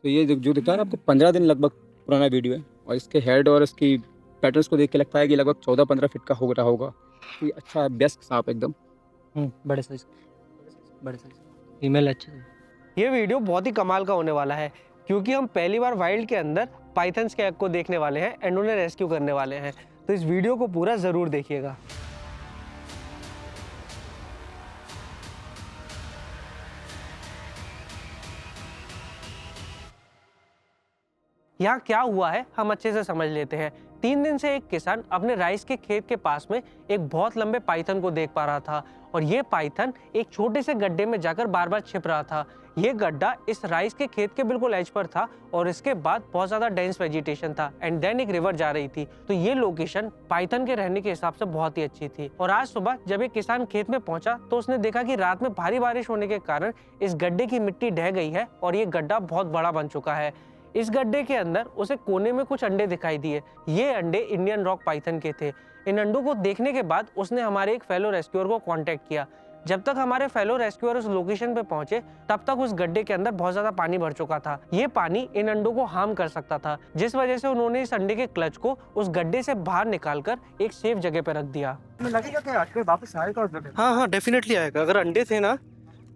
तो ये जो दिखा है ना आपको 15 दिन लगभग पुराना वीडियो है, और इसके हेड और इसकी पैटर्न्स को देख के लगता है कि लगभग 14-15 फीट का हो रहा होगा। ये अच्छा बेस्ट सांप एकदम। बड़े साइज, फीमेल अच्छे। ये वीडियो बहुत ही कमाल का होने वाला है क्योंकि हम पहली बार वाइल्ड के अंदर पाइथन के एग को देखने वाले हैं एंड उन्हें रेस्क्यू करने वाले हैं, तो इस वीडियो को पूरा ज़रूर देखिएगा। यहाँ क्या हुआ है हम अच्छे से समझ लेते हैं। 3 दिन से एक किसान अपने राइस के खेत के पास में एक बहुत लंबे पाइथन को देख पा रहा था और ये पाइथन एक छोटे से गड्ढे में जाकर बार बार छिप रहा था। ये गड्ढा इस राइस के खेत के बिल्कुल एज पर था और इसके बाद बहुत ज्यादा डेंस वेजिटेशन था एंड देन एक रिवर जा रही थी, तो ये लोकेशन पाइथन के रहने के हिसाब से बहुत ही अच्छी थी। और आज सुबह जब एक किसान खेत में पहुंचा तो उसने देखा कि रात में भारी बारिश होने के कारण इस गड्ढे की मिट्टी ढह गई है और ये गड्ढा बहुत बड़ा बन चुका है। इस गड्ढे के अंदर उसे कोने में कुछ अंडे दिखाई दिए। ये अंडे इंडियन रॉक पाइथन के थे। इन अंडों को देखने के बाद उसने हमारे एक फेलो रेस्क्यूअर को कांटेक्ट किया। जब तक हमारे फेलो रेस्क्यूअर उस लोकेशन पे पहुंचे तब तक उस गड्ढे के अंदर बहुत ज्यादा पानी भर चुका था। ये पानी इन अंडों को हार्म कर सकता था, जिस वजह से उन्होंने इस अंडे के क्लच को उस गड्ढे से बाहर निकालकर एक सेफ जगह पे रख दिया। लगेगा कि आजकल वापस आएगा? हाँ, डेफिनेटली आएगा। अगर अंडे थे ना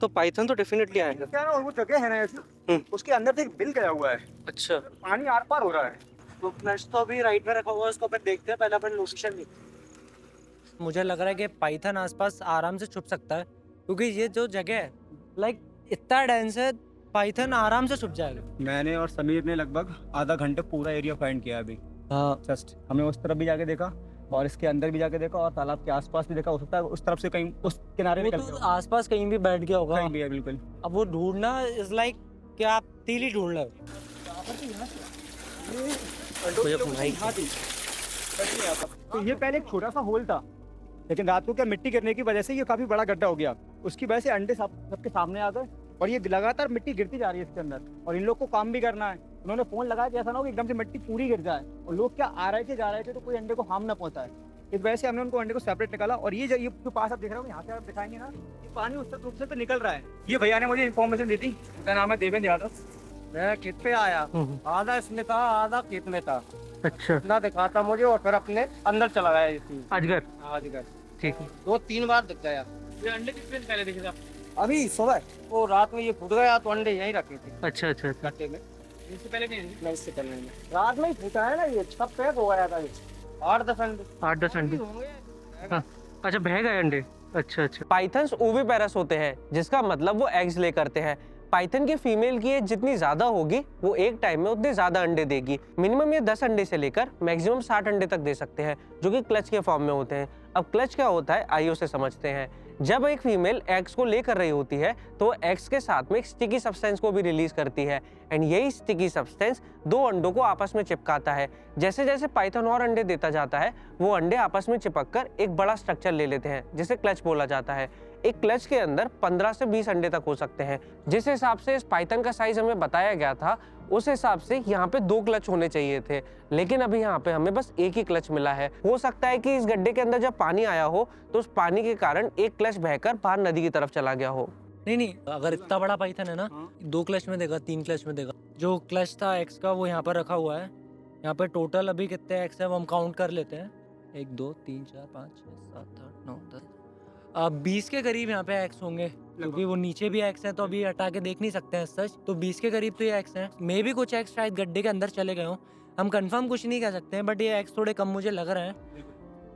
तो पाइथन तो डेफिनेटली आएगा। क्या ना, वो जगह है ना ऐसी, उसके अंदर से एक बिल गया हुआ है। अच्छा, पानी आर पार हो रहा है। तो फ्लश तो अभी राइट में रखा हुआ है, उसको अपन देखते हैं। पहले अपन लोकेशन देखते हैं। मुझे लग रहा है कि पाइथन आसपास आराम से छुप सकता है क्योंकि ये जो जगह है लाइक इतना डेंस है, पाइथन आराम से छुप जाएगा। मैंने और समीर ने लगभग आधा घंटे पूरा एरिया फाइंड किया अभी। हाँ, जस्ट हमने उस तरफ भी जाके देखा और इसके अंदर भी जाके देखा और तालाब के आसपास भी देखा। हो सकता है उस तरफ से कहीं उस किनारे वो निकल तो गया हो। आसपास कहीं भी बैठ गया होगा। कहीं भी है बिल्कुल। अब वो ढूंढना इज लाइक कि आप तीली ढूंढ लो। तो ये पहले एक छोटा सा होल था, लेकिन रात को क्या मिट्टी गिरने की वजह से ये काफी बड़ा गड्ढा हो गया। उसकी वजह से अंडे सबके सामने आ गए और ये लगातार मिट्टी गिरती जा रही है इसके अंदर, और इन लोग को काम भी करना है। उन्होंने फोन लगाया कि ऐसा ना हो कि एकदम से मिट्टी पूरी गिर जाए और लोग क्या आ रहे थे जा रहे थे तो कोई अंडे को हार्म ना पहुंचाए। इस वजह से हमने उनको अंडे को सेपरेट निकाला। और ये जो पास आप देख रहे हो, यहाँ से आप दिखाएंगे ना, ये पानी उस रूप से निकल रहा है। ये भैया ने मुझे इन्फॉर्मेशन दी थी, उनका नाम है देवेंद्र यादव। मैं खेत पे आया, आधा इसमें था आधा खेत में था। अच्छा, इतना दिखाता मुझे और फिर अपने अंदर चला गया। अजगर, अजगर ठीक है। 2-3 बार दिख गया। ये अंडे कितने दिन पहले दिखे थे? अभी सुबह वो रात में ये फूट गया तो अंडे यहीं रखे थे अच्छा अच्छा अच्छा। गड्ढे में। इससे पहले नहीं? नहीं, इससे पहले नहीं। रात में ही फूटा है ना, ये सब पैक हो गया था। 8-10 अंडे 8-10 अंडे होंगे। हाँ, अच्छा, बह गए अंडे। अच्छा अच्छा। पाइथन्स ओविपेरस होते हैं, जिसका मतलब वो एग्स ले करते हैं। पाइथन के फीमेल की एज जितनी ज्यादा होगी वो एक टाइम में उतने ज्यादा अंडे देगी। मिनिमम ये 10 अंडे से लेकर मैक्सिमम 60 अंडे तक दे सकते हैं, जो कि क्लच के फॉर्म में होते हैं। अब क्लच क्या होता है आइए उसे समझते हैं। जब एक फीमेल एग्स को लेकर रही होती है तो एग्स के साथ में एक स्टिकी सब्सटेंस को भी रिलीज करती है एंड यही स्टिकी सब्सटेंस 2 अंडों को आपस में चिपकाता है। जैसे जैसे पाइथन और अंडे देता जाता है वो अंडे आपस में चिपककर एक बड़ा स्ट्रक्चर ले लेते हैं, जिसे क्लच बोला जाता है। एक क्लच के अंदर 15 से 20 अंडे तक हो सकते हैं। जिस हिसाब से इस पाइथन का साइज हमें बताया गया था उस हिसाब से यहाँ पे 2 क्लच होने चाहिए थे, लेकिन अभी यहाँ पे हमें बस एक ही क्लच मिला है। हो सकता है कि इस गड्ढे के अंदर जब पानी आया हो तो उस पानी के कारण एक क्लच बहकर बाहर नदी की तरफ चला गया हो। नहीं, अगर इतना बड़ा पाइथन है ना, 2 क्लच में देगा, 3 क्लच में देगा। जो क्लच था एक्स का वो यहाँ पर रखा हुआ है। यहाँ पे टोटल अभी कितने एक्स है वो हम काउंट कर लेते हैं। 1 2 3 4 5 6 7 8 9 10 20 के करीब यहाँ पे एक्स होंगे, क्योंकि वो नीचे भी एक्स हैं तो अभी हटा के देख नहीं सकते हैं सच। तो 20 के करीब तो ये एक्स हैं। मे भी कुछ एक्स शायद गड्ढे के अंदर चले गए हों, हम कंफर्म कुछ नहीं कह सकते हैं, बट ये एक्स थोड़े कम मुझे लग रहे हैं।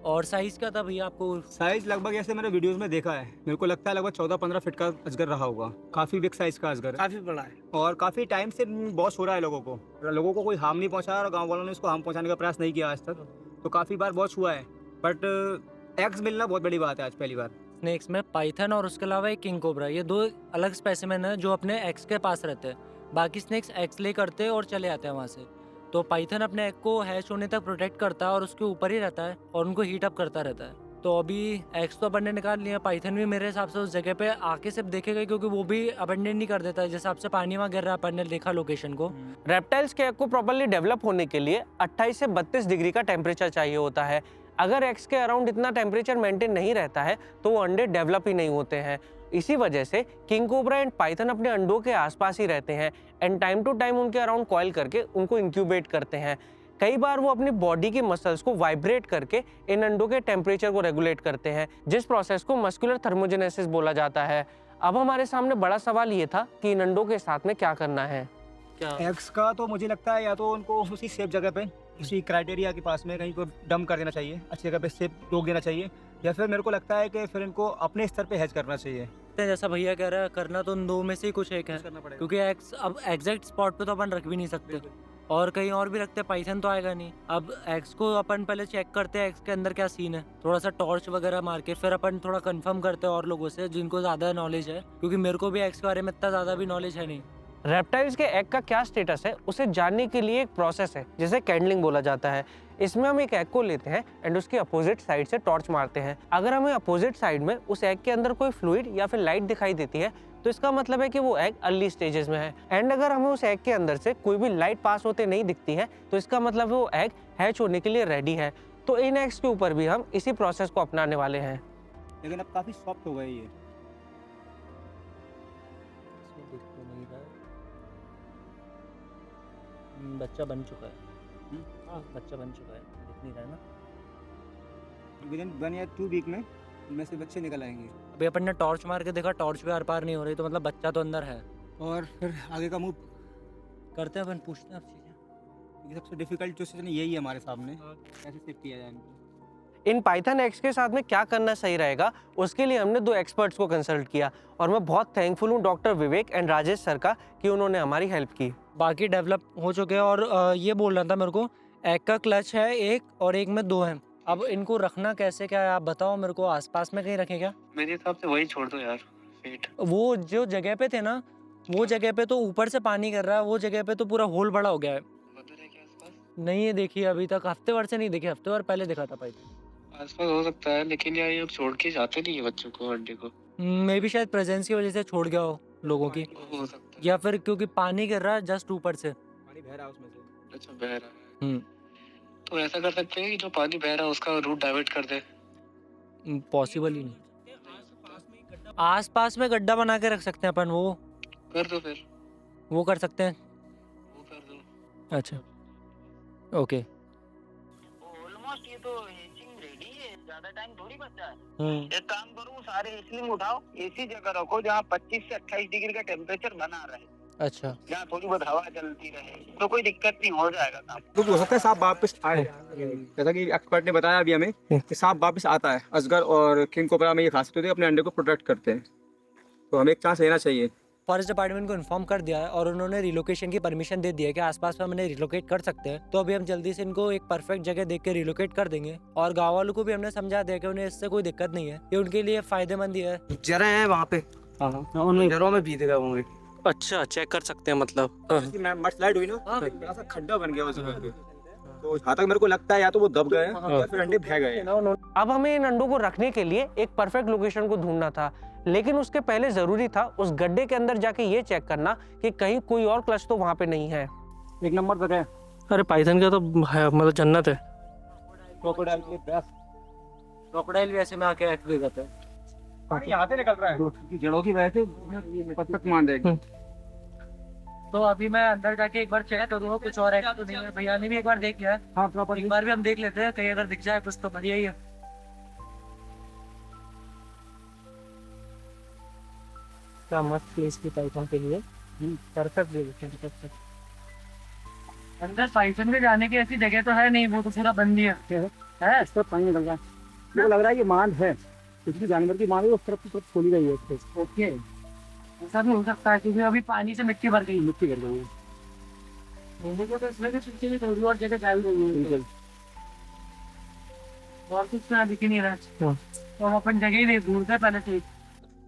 और साइज क्या था भैया आपको? साइज लगभग ऐसे मैंने वीडियोस में देखा है, मेरे को लगता है लगभग 14-15 फीट का अजगर रहा होगा। काफी बिग साइज का अजगर, काफी बड़ा है और काफी टाइम से बॉस हो रहा है। लोगों को कोई हार्म नहीं पहुंचाया और गांव वालों ने इसको हार्म पहुंचाने का प्रयास नहीं किया आज तक। तो काफी बार बॉस हुआ है, बट एग्स मिलना बहुत बड़ी बात है आज पहली बार। स्नेक्स में पाइथन और उसके अलावा एक किंग कोबरा, ये 2 अलग स्पेसिमेन है जो अपने एक्स के पास रहते हैं। बाकी स्नेक्स एक्स ले करते हैं और चले आते हैं वहाँ से। तो पाइथन अपने एग को हैच होने तक प्रोटेक्ट करता है और उसके ऊपर ही रहता है और उनको हीट अप करता रहता है। तो अभी एग्स तो अपन ने निकाल लिया, पाइथन भी मेरे हिसाब से उस जगह पे आके सिर्फ देखेगा, क्योंकि वो भी अबंडेंट नहीं कर देता है। जिस हिसाब से पानी वहाँ गिर रहा है, अपन ने देखा लोकेशन को। रेप्टाइल्स के एग को प्रॉपर्ली डेवलप होने के लिए 28 से 32 डिग्री का टेम्परेचर चाहिए होता है। अगर एग्स के अराउंड इतना टेम्परेचर मेंटेन नहीं रहता है तो वो अंडे डेवलप ही नहीं होते हैं। इसी वजह से किंग कोबरा एंड पाइथन अपने अंडों के आसपास ही रहते हैं एंड टाइम टू टाइम उनके अराउंड कॉइल करके उनको इंक्यूबेट करते हैं। कई बार वो अपनी बॉडी की मसल्स को वाइब्रेट करके इन अंडों के टेम्परेचर को रेगुलेट करते हैं, जिस प्रोसेस को मस्कुलर थर्मोजेनेसिस बोला जाता है। अब हमारे सामने बड़ा सवाल ये था कि इन अंडों के साथ में क्या करना है। एग्स का तो मुझे लगता है या तो उनको उसी सेफ जगह पे, उसी क्राइटेरिया के पास में कहीं को डंप कर देना चाहिए, अच्छी जगह पे सेफ रोक देना चाहिए, या फिर मेरे को लगता है कि फिर इनको अपने स्तर पे हैच करना चाहिए। जैसा भैया कह रहा है, करना तो उन दो में से ही कुछ एक है, करना पड़ेगा क्योंकि अब एग्जैक्ट स्पॉट पे तो अपन रख भी नहीं सकते, और कहीं और भी रखते पाइथन तो आएगा नहीं। अब एक्स को अपन पहले चेक करते हैं एक्स के अंदर क्या सीन है, थोड़ा सा टॉर्च वगैरह मार के फिर अपन थोड़ा कंफर्म करते हैं और लोगों से जिनको ज़्यादा नॉलेज है, क्योंकि मेरे को भी एक्स के बारे में इतना ज़्यादा भी नॉलेज है नहीं। रेप्टाइल्स के एग का क्या स्टेटस है उसे जानने के लिए एक प्रोसेस है जिसे कैंडलिंग बोला जाता है। इसमें हम एक एग को लेते हैं एंड उसकी अपोजिट साइड से टॉर्च मारते हैं। अगर हमें अपोजिट साइड में उस एग के अंदर कोई फ्लूइड या फिर लाइट दिखाई देती है तो इसका मतलब है कि वो एग अर्ली स्टेजेस में है, एंड अगर हमें उस एग के अंदर से कोई भी लाइट पास होते नहीं दिखती है तो इसका मतलब वो एग हैच होने के लिए रेडी है। तो इन एग्स के ऊपर भी हम इसी प्रोसेस को अपनाने वाले हैं। लेकिन अब काफ़ी सॉफ्ट हो गए ये। बच्चा बन चुका है। हाँ, बच्चा बन चुका है, दिख नहीं रहा है ना। विदिन 1 या 2 वीक में इनमें से बच्चे निकल आएंगे। अभी अपन ने टॉर्च मार के देखा, टॉर्च पे आर पार नहीं हो रही, तो मतलब बच्चा तो अंदर है। और फिर आगे का मूव करते हैं अपन, पूछते हैं अब चीज़ें। ये सबसे डिफिकल्ट जो चीज़ यही है हमारे सामने, कैसे सेव किया जाए इनको। इन पाइथन एग्स के साथ में क्या करना सही रहेगा उसके लिए हमने 2 एक्सपर्ट्स को कंसल्ट किया और मैं बहुत थैंकफुल हूँ doctor Vivek and Rajesh sir का कि उन्होंने हमारी हेल्प की। बाकी डेवलप हो चुके हैं, और ये बोल रहा था मेरे को, एग का क्लच है एक और एक में 2 हैं। अब इनको रखना कैसे क्या है आप बताओ मेरे को, आसपास में कहीं रखें क्या? मेरे हिसाब से वही छोड़ दो यार, फेट। वो जो जगह पे थे ना, वो जगह पे तो ऊपर से पानी कर रहा है, वो जगह पे तो पूरा होल बड़ा हो गया है। मदर है क्या आसपास? नहीं है देखिए अभी तक, हफ्ते भर से नहीं देखे, हफ्ते भर पहले देखा था पाइथन। आसपास हो सकता है, लेकिन यार ये अब छोड़ के जाते नहीं है बच्चों को, अंडे को। मे भी शायद प्रेजेंस की वजह से छोड़ गया हो लोगों की, हो सकता है। या फिर क्योंकि पानी गिर रहा है जस्ट ऊपर से। पानी बह रहा है उसमें से। अच्छा, बह रहा है। तो ऐसा कर सकते हैं कि जो पानी बह रहा है उसका रूट डाइवर्ट कर दे। पॉसिबल ही नहीं। आसपास में गड्ढा बना के रख सकते हैं अपन, वो कर दो फिर, वो कर सकते हैं। वो कर दो। अच्छा ओके। ऑलमोस्ट ये तो एचिंग रेडी है, ज्यादा टाइम थोड़ी बचा है। एक काम करो, सारे एसिंग उठाओ, ऐसी जगह रखो जहाँ 25 से 28 डिग्री का टेम्परेचर बना रहे, अच्छा, जहाँ थोड़ी बहुत हवा चलती रहे, तो कोई दिक्कत नहीं, हो जाएगा काम। तो हो सकता है सांप वापस आए, जैसा कि एक्सपर्ट ने बताया अभी हमें कि सांप वापस आता है। अजगर और किंग कोबरा में ये खासियत होती है, अपने अंडे को प्रोटेक्ट करते हैं, तो हमें एक चांस लेना चाहिए। फॉरेस्ट डिपार्टमेंट को इन्फॉर्म कर दिया है और उन्होंने रिलोकेशन की परमिशन दे दी है कि आसपास में हमने रिलोकेट कर सकते हैं। तो अभी हम जल्दी से इनको एक परफेक्ट जगह देख के रिलोकेट कर देंगे, और गाँव वालों को भी हमने समझा दिया कि उन्हें इससे कोई दिक्कत नहीं है, ये उनके लिए फायदेमंद ही है। जरा है वहाँ पे, उनमें जरों में बीत गए होंगे। अच्छा, चेक कर सकते हैं मतलब। मड स्लाइड हुई ना, तो एक बड़ा सा खड्डा बन गया उस जगह पे, तो जहाँ तक मेरे को लगता है या तो वो दब गए या फिर अंडे बह गए। अब हमें इन अंडों को रखने के लिए एक परफेक्ट लोकेशन को ढूंढना था, लेकिन उसके पहले जरूरी था उस गड्ढे के अंदर जाके ये चेक करना कि कहीं कोई और क्लच तो वहाँ पे नहीं है। एक नंबर जगह अरे पाइथन का तो है, मतलब जन्नत है। क्रोकोडाइल के बेस्ट, क्रोकोडाइल भी ऐसे में आके एक्ट दे जाता है। पानी यहाँ से निकल रहा है, उसकी जड़ों की वजह से परफेक्ट मान जाएगी। तो अभी मैं अंदर जाके एक बार चेक करूँगा कुछ और एक्ट तो नहीं है। भैया ने भी एक बार देख लिया है, हाँ प्रॉपर एक बार भी हम देख लेते हैं, कहीं अगर दिख जाए कुछ तो बढ़िया ही है। क्या मस्त प्लेस की पाइथन के लिए, परफेक्ट। अंदर पाइथन में जाने की ऐसी जगह तो है नहीं, वो तो पूरा बंद ही है। इस तरफ पानी निकल रहा है, मेरे को लग रहा है ये मान है, किसी जानवर की मान है, उस तरफ की तरफ खोली गई है। ओके, ऐसा भी हो सकता है क्योंकि अभी पानी से मिट्टी भर गई, मिट्टी कर गई है। मुझे तो इसमें भी पीछे भी थोड़ी और जगह चालू हो गई है, और कुछ ना दिख ही नहीं रहा। तो हम अपन जगह ही नहीं ढूंढते पहले से।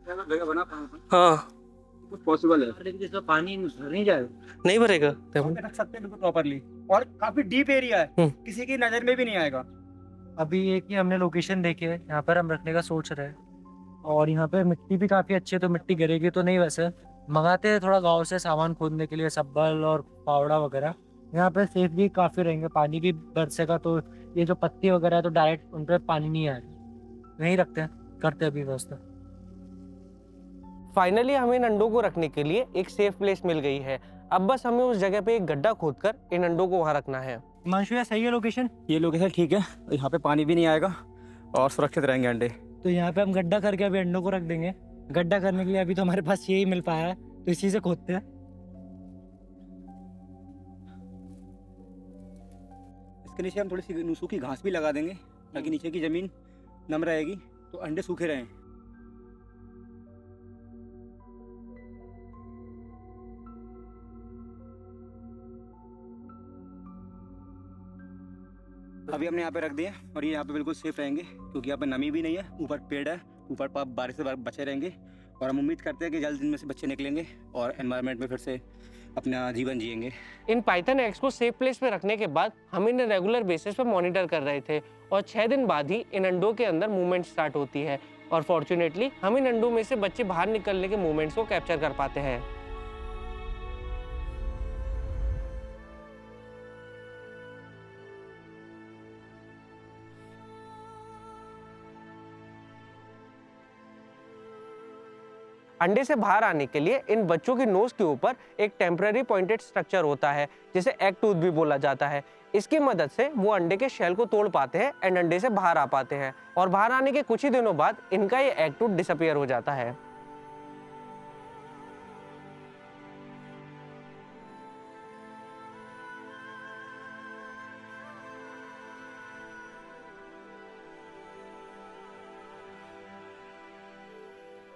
जगह बना हाँ, कुछ पॉसिबल है, लेकिन इसमें पानी नहीं जाएगा, नहीं भरेगा। रख सकते हैं प्रॉपरली, और काफी डीप एरिया है, किसी की नजर में भी नहीं आएगा। अभी एक ही हमने लोकेशन देखी है, यहाँ पर हम रखने का सोच रहे हैं, और यहाँ पे मिट्टी भी काफ़ी अच्छी है, तो मिट्टी गिरेगी तो नहीं। वैसे मंगाते हैं थोड़ा गांव से सामान खोदने के लिए, सब्बल और पावड़ा वगैरह। यहाँ पे सेफ भी काफ़ी रहेंगे, पानी भी बरसेगा तो ये जो पत्ती वगैरह है तो डायरेक्ट उन पर पानी नहीं आएगा। यहीं रखते हैं, करते हैं अभी व्यवस्था। फाइनली हमें इन अंडों को रखने के लिए एक सेफ प्लेस मिल गई है। अब बस हमें उस जगह पे एक गड्ढा खोदकर इन अंडों को वहाँ रखना है। हिमांशु ये सही है लोकेशन? ये लोकेशन ठीक है, यहाँ पे पानी भी नहीं आएगा और सुरक्षित रहेंगे अंडे। तो यहाँ पे हम गड्ढा करके अभी अंडों को रख देंगे। गड्ढा करने के लिए अभी तो हमारे पास यही मिल पाया है, तो इसी से खोदते हैं। इसके नीचे हम थोड़ी सी सूखी घास भी लगा देंगे ताकि नीचे की ज़मीन नम रहेगी तो अंडे सूखे रहें। अभी हमने यहाँ पे रख दिए और ये यहाँ पे बिल्कुल सेफ रहेंगे क्योंकि यहाँ पे नमी भी नहीं है, ऊपर पेड़ है, ऊपर पर बारिश से बचे रहेंगे और हम उम्मीद करते हैं कि जल्द इनमें से बच्चे निकलेंगे और एनवायरनमेंट में फिर से अपना जीवन जिएंगे। इन पाइथन एग्स को सेफ प्लेस पे रखने के बाद हम इन्हें रेगुलर बेसिस पे मॉनिटर कर रहे थे और 6 दिन बाद ही इन अंडों के अंदर मूवमेंट स्टार्ट होती है और फॉर्चुनेटली हम इन अंडों में से बच्चे बाहर निकलने के मूवमेंट्स को कैप्चर कर पाते हैं। अंडे से बाहर आने के लिए इन बच्चों की नोज के ऊपर एक टेम्पररी पॉइंटेड स्ट्रक्चर होता है जिसे एग टूथ भी बोला जाता है। इसकी मदद से वो अंडे के शेल को तोड़ पाते हैं एंड अंडे से बाहर आ पाते हैं और बाहर आने के कुछ ही दिनों बाद इनका ये एग टूथ डिसअपीयर हो जाता है।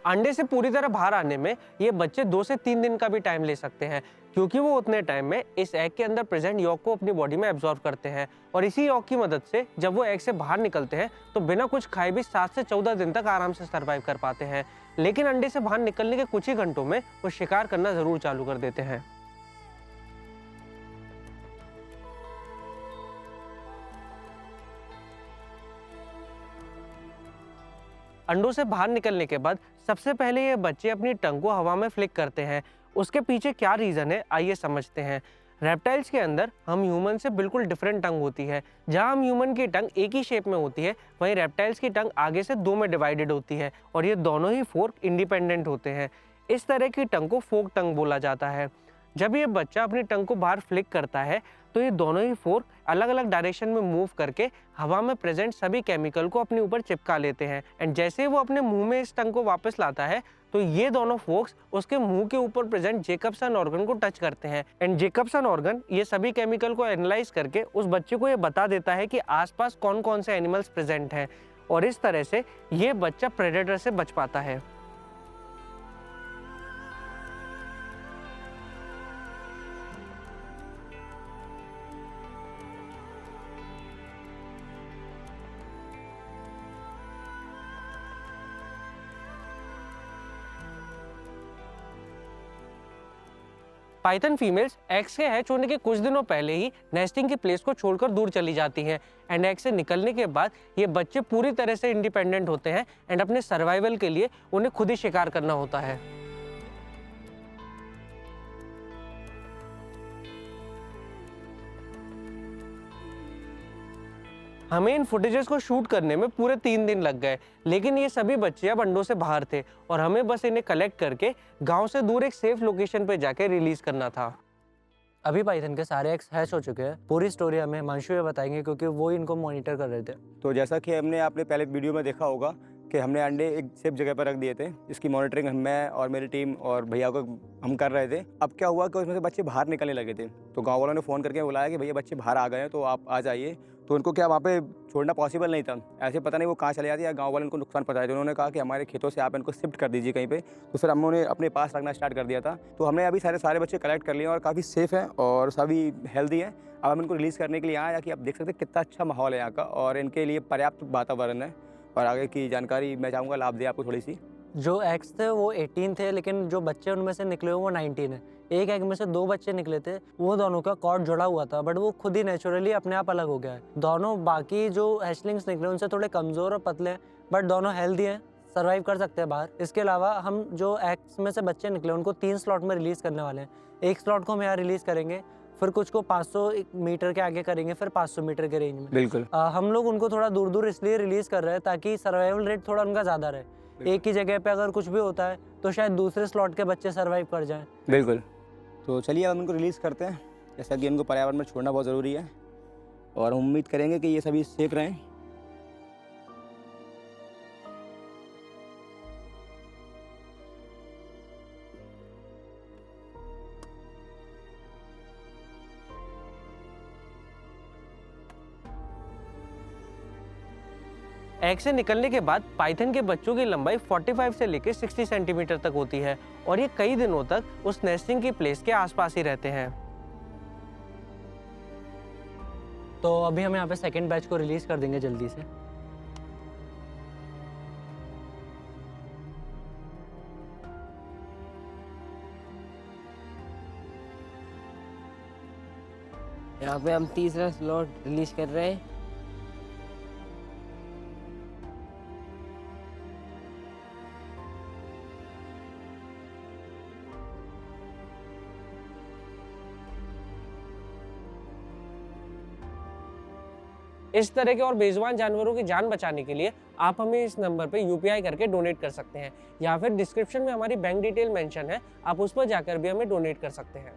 अंडे से पूरी तरह बाहर आने में ये बच्चे 2 से 3 दिन का भी टाइम ले सकते हैं क्योंकि वो उतने टाइम में इस एग के अंदर प्रेजेंट यॉक को अपनी बॉडी में एब्जॉर्ब करते हैं और इसी यॉक की मदद से जब वो एग से बाहर निकलते हैं तो बिना कुछ खाए भी 7 से 14 दिन तक आराम से सर्वाइव कर पाते हैं। लेकिन अंडे से बाहर निकलने के कुछ ही घंटों में वो शिकार करना जरूर चालू कर देते हैं। अंडों से बाहर निकलने के बाद सबसे पहले ये बच्चे अपनी टंग को हवा में फ्लिक करते हैं। उसके पीछे क्या रीज़न है आइए समझते हैं। रेप्टाइल्स के अंदर हम ह्यूमन से बिल्कुल डिफरेंट टंग होती है। जहां हम ह्यूमन की टंग एक ही शेप में होती है वहीं रेप्टाइल्स की टंग आगे से 2 में डिवाइडेड होती है और ये दोनों ही फोर्क इंडिपेंडेंट होते हैं। इस तरह की टंग को फोर्क टंग बोला जाता है। जब ये बच्चा अपनी टंग को बाहर फ्लिक करता है तो ये दोनों ही फोर्क अलग अलग डायरेक्शन में मूव करके हवा में प्रेजेंट सभी केमिकल को अपने ऊपर चिपका लेते हैं एंड जैसे वो अपने मुंह में इस टंग को वापस लाता है तो ये दोनों फोर्क्स उसके मुंह के ऊपर प्रेजेंट जेकब्सन ऑर्गन को टच करते हैं एंड जेकब्सन ऑर्गन ये सभी केमिकल को एनालाइज करके उस बच्चे को ये बता देता है कि आसपास कौन कौन से एनिमल्स प्रेजेंट हैं और इस तरह से ये बच्चा प्रेडेटर से बच पाता है। पाइथन फीमेल्स एग्स के हैच होने के कुछ दिनों पहले ही नेस्टिंग की प्लेस को छोड़कर दूर चली जाती हैं एंड एग से निकलने के बाद ये बच्चे पूरी तरह से इंडिपेंडेंट होते हैं एंड अपने सर्वाइवल के लिए उन्हें खुद ही शिकार करना होता है। हमें इन फुटेजेस को शूट करने में पूरे 3 दिन लग गए लेकिन ये सभी बच्चे अब अंडों से बाहर थे और हमें बस इन्हें कलेक्ट करके गांव से दूर एक सेफ लोकेशन पे जाके रिलीज करना था। अभी पाइथन के सारे एग्स हैच हो चुके हैं। पूरी स्टोरी हमें हिमांशु ये बताएंगे क्योंकि वो इनको मॉनिटर कर रहे थे। तो जैसा कि हमने आपने पहले वीडियो में देखा होगा कि हमने अंडे एक सेफ जगह पर रख दिए थे। इसकी मॉनिटरिंग मैं और मेरी टीम और भैया को हम कर रहे थे। अब क्या हुआ कि उसमें से बच्चे बाहर निकलने लगे थे तो गाँव वालों ने फ़ोन करके बुलाया कि भैया बच्चे बाहर आ गए हैं तो आप आ जाइए। तो उनको क्या वहाँ पे छोड़ना पॉसिबल नहीं था, ऐसे पता नहीं वो कहाँ चले जाते या गाँव वाले उनको नुकसान पहुँचाए थे। उन्होंने कहा कि हमारे खेतों से आप इनको शिफ्ट कर दीजिए कहीं पे। तो फिर हमने अपने पास रखना स्टार्ट कर दिया था। तो हमने अभी सारे बच्चे कलेक्ट कर लिए और काफ़ी सेफ़ हैं और सभी हेल्दी हैं। अब हम इनको रिलीज़ करने के लिए आए कि आप देख सकते हैं कितना अच्छा माहौल है यहाँ का और इनके लिए पर्याप्त वातावरण है। और आगे की जानकारी मैं चाहूँगा लाभ दे आपको थोड़ी सी। जो एग्स थे वो 18 थे लेकिन जो बच्चे उनमें से निकले वो 19 है। एक एग में से 2 बच्चे निकले थे, वो दोनों का कॉर्ड जुड़ा हुआ था बट वो खुद ही नेचुरली अपने आप अलग हो गया है। दोनों बाकी जो हैचलिंग्स निकले उनसे थोड़े कमज़ोर और पतले हैं बट दोनों हेल्दी हैं, सर्वाइव कर सकते हैं बाहर। इसके अलावा हम जो एग्स में से बच्चे निकले उनको 3 स्लॉट में रिलीज़ करने वाले हैं। एक स्लॉट को हम यहाँ रिलीज़ करेंगे, फिर कुछ को 500 मीटर के आगे करेंगे, फिर 500 मीटर के रेंज में। बिल्कुल हम लोग उनको थोड़ा दूर दूर इसलिए रिलीज़ कर रहे हैं ताकि सर्वाइवल रेट थोड़ा उनका ज़्यादा रहे। एक ही जगह पे अगर कुछ भी होता है तो शायद दूसरे स्लॉट के बच्चे सरवाइव कर जाएं। बिल्कुल। तो चलिए अब इनको रिलीज़ करते हैं, जैसा कि इनको पर्यावरण में छोड़ना बहुत ज़रूरी है और हम उम्मीद करेंगे कि ये सभी सेफ रहें। एग से निकलने के बाद पाइथन के बच्चों की लंबाई 45 से लेकर 60 सेंटीमीटर तक होती है और ये कई दिनों तक उस नेस्टिंग की प्लेस के आसपास ही रहते हैं। तो अभी हम यहाँ पे सेकंड बैच को रिलीज कर देंगे जल्दी से। यहाँ पे हम तीसरा स्लॉट रिलीज कर रहे हैं। इस तरह के और बेजुबान जानवरों की जान बचाने के लिए आप हमें इस नंबर पे यूपीआई करके डोनेट कर सकते हैं या फिर डिस्क्रिप्शन में हमारी बैंक डिटेल मेंशन है, आप उस पर जाकर भी हमें डोनेट कर सकते हैं।